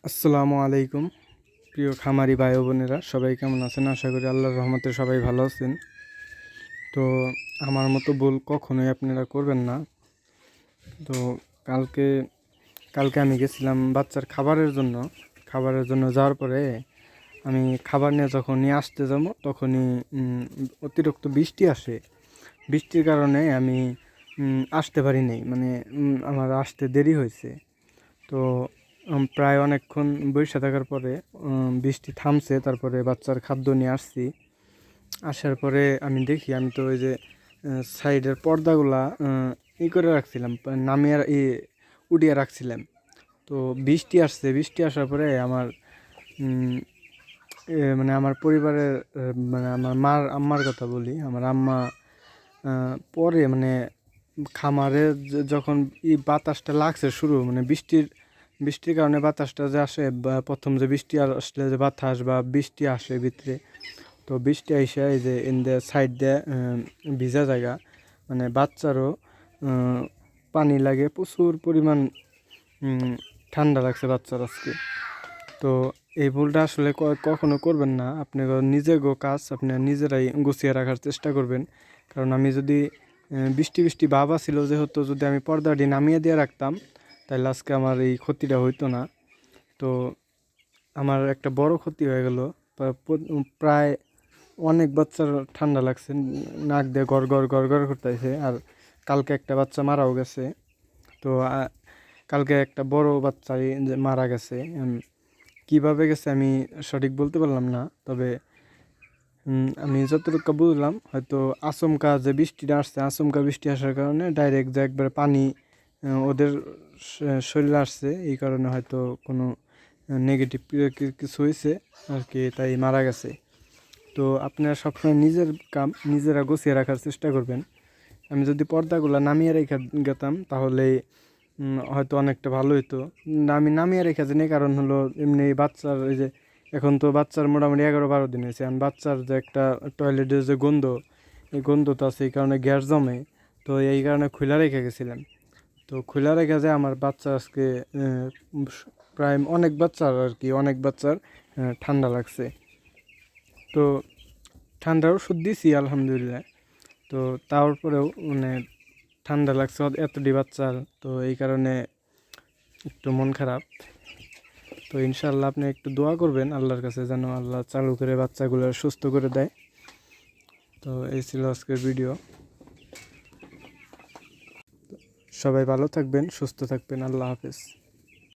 আসসালামু আলাইকুম প্রিয় খামারি ভাই ও বোনেরা, সবাই কেমন আছেন? আশা করি আল্লাহর রহমতে সবাই ভালো আছেন। তো আমার মতো ভুল কখনোই আপনারা করবেন না। তো কালকে কালকে আমি গেছিলাম বাচ্চার খাবারের জন্য যাওয়ার পরে আমি খাবার নিয়ে যখন নিয়ে আসতে যাবো তখনই অতিরিক্ত বৃষ্টি আসে। বৃষ্টির কারণে আমি আসতে পারি নাই, মানে আমার আসতে দেরি হয়েছে। তো প্রায় অনেকক্ষণ বসে থাকার পরে বৃষ্টি থামছে, তারপরে বাচ্চার খাদ্য নিয়ে আসছি। আসার পরে আমি দেখি, আমি তো ওই যে সাইডের পর্দাগুলা করে রাখছিলাম, নামিয়ে উঠিয়ে রাখছিলাম। তো বৃষ্টি আসছে, বৃষ্টি আসার পরে আমার মানে আমার পরিবারের মানে আমার আম্মার কথা বলি। আমার আম্মা পরে মানে খামারে যখন বাতাসটা লাগছে শুরু, মানে বৃষ্টির কারণে বাতাসটা যে আসে, বা প্রথম যে বৃষ্টি আসলে যে বাতাস বা বৃষ্টি আসে ভিতরে, তো বৃষ্টি আইসা এই যে ইন দ্য সাইড দিয়ে ভিজা জায়গা, মানে বাচ্চারও পানি লাগে প্রচুর পরিমাণ। ঠান্ডা লাগছে বাচ্চার আজকে। তো এই ভুলটা আসলে কখনো করবেন না। আপনি কাজ আপনি নিজেরাই গুছিয়ে রাখার চেষ্টা করবেন। কারণ আমি যদি বৃষ্টি বৃষ্টি ভাব ছিল যেহেতু, যদি আমি পর্দাটি নামিয়ে দিয়ে রাখতাম তাহলে আজকে আমার এই ক্ষতিটা হইতো না। তো আমার একটা বড় ক্ষতি হয়ে গেল। প্রায় অনেক বাচ্চার ঠান্ডা লাগছে, নাক দিয়ে গড় গড় গড় গড় করতেছে। আর কালকে একটা বাচ্চা মারাও গেছে। তো কালকে একটা বড় বাচ্চাই মারা গেছে। কিভাবে গেছে আমি সঠিক বলতে পারলাম না, তবে আমি যতটুকু বুঝলাম হয়তো আচমকা যে বৃষ্টিটা আসছে, আচমকা বৃষ্টি আসার কারণে ডাইরেক্ট যে একবার পানি ওদের শরীরে আসছে, এই কারণে হয়তো কোনো নেগেটিভ কিছু হয়েছে আর কি, তাই মারা গেছে। তো আপনারা সবসময় নিজের কাম নিজেরা গুছিয়ে রাখার চেষ্টা করবেন। আমি যদি পর্দাগুলো নামিয়ে রেখে গেতাম তাহলে হয়তো অনেকটা ভালো হতো। আমি নামিয়ে রেখে যাই, কারণ হলো এমনি বাচ্চার এই যে এখন তো বাচ্চার মোটামুটি 11-12 দিন হয়েছে, আর বাচ্চার যে একটা টয়লেটের যে গন্ধ, এই গন্ধ তো আছে, এই কারণে গ্যাস জমে। তো এই কারণে খোলা রেখে গেছিলাম। তো খোলা রেখে যায় আমার বাচ্চা আজকে প্রায় অনেক বাচ্চার ঠান্ডা লাগছে। তো ঠান্ডার ওষুধ দিছি আলহামদুলিল্লাহ। তো তারপরেও মানে ঠান্ডা লাগছে এতটি বাচ্চার, তো এই কারণে একটু মন খারাপ। তো ইনশাআল্লাহ আপনি একটু দোয়া করবেন আল্লাহর কাছে, যেন আল্লাহ চালু করে বাচ্চাগুলো সুস্থ করে দেয়। তো এই ছিল আজকের ভিডিও। সবাই ভালো থাকবেন, সুস্থ থাকবেন। আল্লাহ হাফেজ।